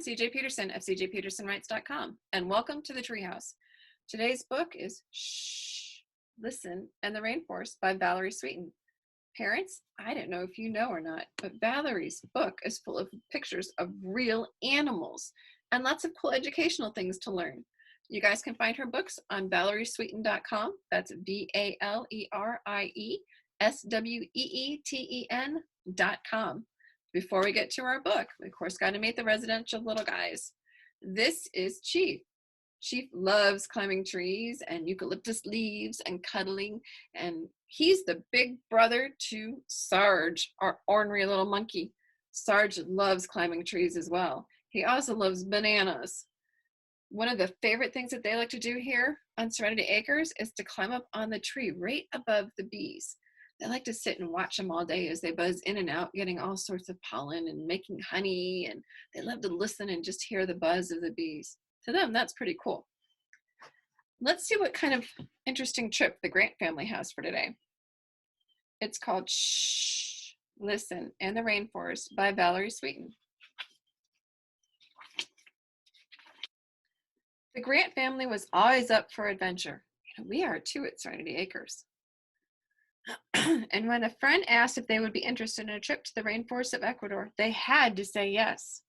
CJ Peterson of cjpetersonwrites.com, and welcome to the Treehouse. Today's book is Shh, Listen, and the Rainforest by Valerie Sweeten. Parents, I don't know if you know or not, but Valerie's book is full of pictures of real animals and lots of cool educational things to learn. You guys can find her books on valeriesweeten.com. That's Valeriesweeten.com. Before we get to our book, we of course got to meet the residential little guys. This is Chief. Chief loves climbing trees and eucalyptus leaves and cuddling, and he's the big brother to Sarge, our ornery little monkey. Sarge loves climbing trees as well. He also loves bananas. One of the favorite things that they like to do here on Serenity Acres is to climb up on the tree right above the bees. They like to sit and watch them all day as they buzz in and out, getting all sorts of pollen and making honey, and they love to listen and just hear the buzz of the bees. To them, that's pretty cool. Let's see what kind of interesting trip the Grant family has for today. It's called Shh, Listen, and the Rainforest by Valerie Sweeten. The Grant family was always up for adventure. We are too at Serenity Acres. And when a friend asked if they would be interested in a trip to the rainforest of Ecuador, they had to say yes.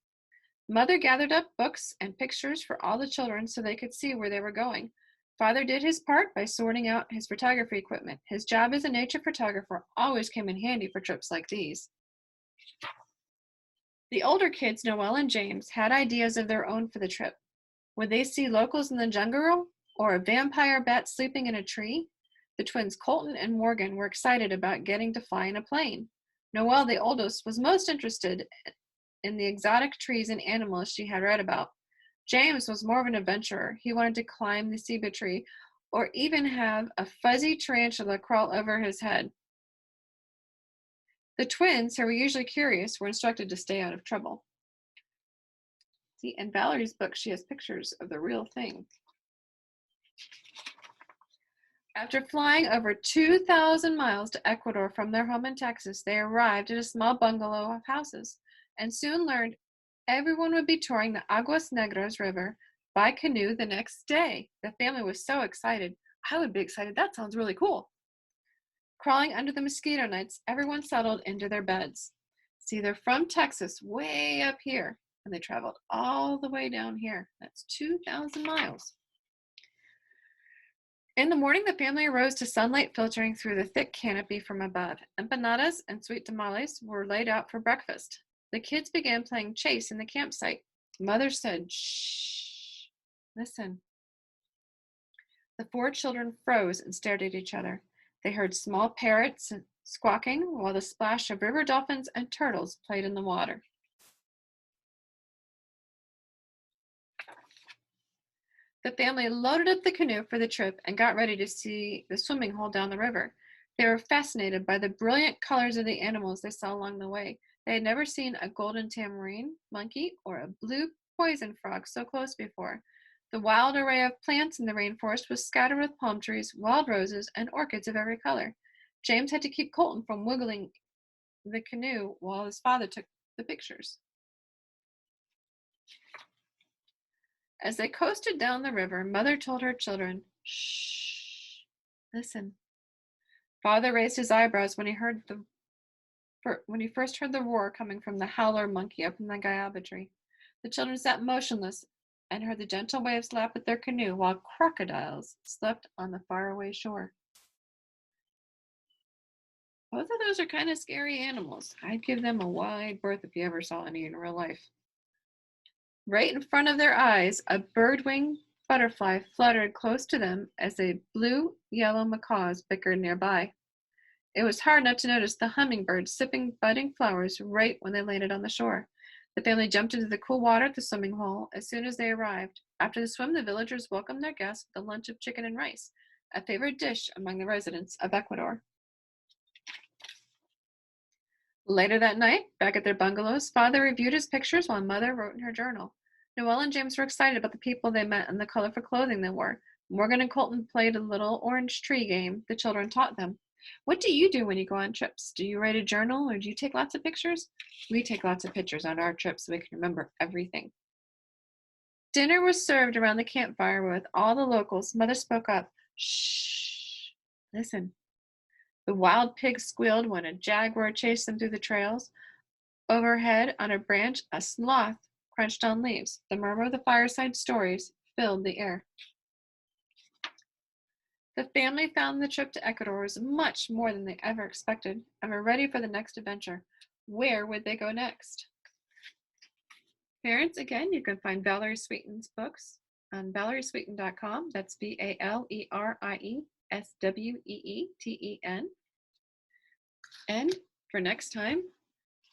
Mother gathered up books and pictures for all the children so they could see where they were going. Father did his part by sorting out his photography equipment. His job as a nature photographer always came in handy for trips like these. The older kids, Noelle and James, had ideas of their own for the trip. Would they see locals in the jungle or a vampire bat sleeping in a tree? The twins Colton and Morgan were excited about getting to fly in a plane. Noelle, the oldest, was most interested in the exotic trees and animals she had read about. James was more of an adventurer. He wanted to climb the ceiba tree or even have a fuzzy tarantula crawl over his head. The twins, who were usually curious, were instructed to stay out of trouble. See, in Valerie's book, she has pictures of the real thing. After flying over 2,000 miles to Ecuador from their home in Texas, they arrived at a small bungalow of houses and soon learned everyone would be touring the Aguas Negras River by canoe the next day. The family was so excited. I would be excited. That sounds really cool. Crawling under the mosquito nets, everyone settled into their beds. See, they're from Texas, way up here, and they traveled all the way down here. That's 2,000 miles. In the morning, the family arose to sunlight filtering through the thick canopy from above. Empanadas and sweet tamales were laid out for breakfast. The kids began playing chase in the campsite. Mother said, "Shh, listen." The four children froze and stared at each other. They heard small parrots squawking while the splash of river dolphins and turtles played in the water. The family loaded up the canoe for the trip and got ready to see the swimming hole down the river. They were fascinated by the brilliant colors of the animals they saw along the way. They had never seen a golden tamarine monkey or a blue poison frog so close before. The wild array of plants in the rainforest was scattered with palm trees, wild roses, and orchids of every color. James had to keep Colton from wiggling the canoe while his father took the pictures. As they coasted down the river, Mother told her children, "Shh, listen." Father raised his eyebrows when he first heard the roar coming from the howler monkey up in the guayaba tree. The children sat motionless and heard the gentle waves lap at their canoe while crocodiles slept on the faraway shore. Both of those are kind of scary animals. I'd give them a wide berth if you ever saw any in real life. Right in front of their eyes, a bird-winged butterfly fluttered close to them as the blue-yellow macaws bickered nearby. It was hard not to notice the hummingbird sipping budding flowers right when they landed on the shore. The family jumped into the cool water at the swimming hole as soon as they arrived. After the swim, the villagers welcomed their guests with a lunch of chicken and rice, a favorite dish among the residents of Ecuador. Later that night, back at their bungalows, Father reviewed his pictures while Mother wrote in her journal. Noelle and James were excited about the people they met and the colorful clothing they wore. Morgan and Colton played a little orange tree game the children taught them. What do you do when you go on trips? Do you write a journal or do you take lots of pictures? We take lots of pictures on our trips so we can remember everything. Dinner was served around the campfire with all the locals. Mother spoke up. Shh. Listen. The wild pigs squealed when a jaguar chased them through the trails. Overhead, on a branch, a sloth crunched on leaves. The murmur of the fireside stories filled the air. The family found the trip to Ecuador was much more than they ever expected and were ready for the next adventure. Where would they go next? Parents, again, you can find Valerie Sweeten's books on valeriesweeten.com. That's ValeriSweeten. And for next time,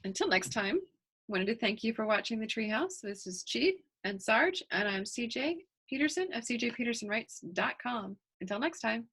until next time, I wanted to thank you for watching the Treehouse. This is Chief and Sarge, and I'm CJ Peterson of cjpetersonwrites.com. Until next time.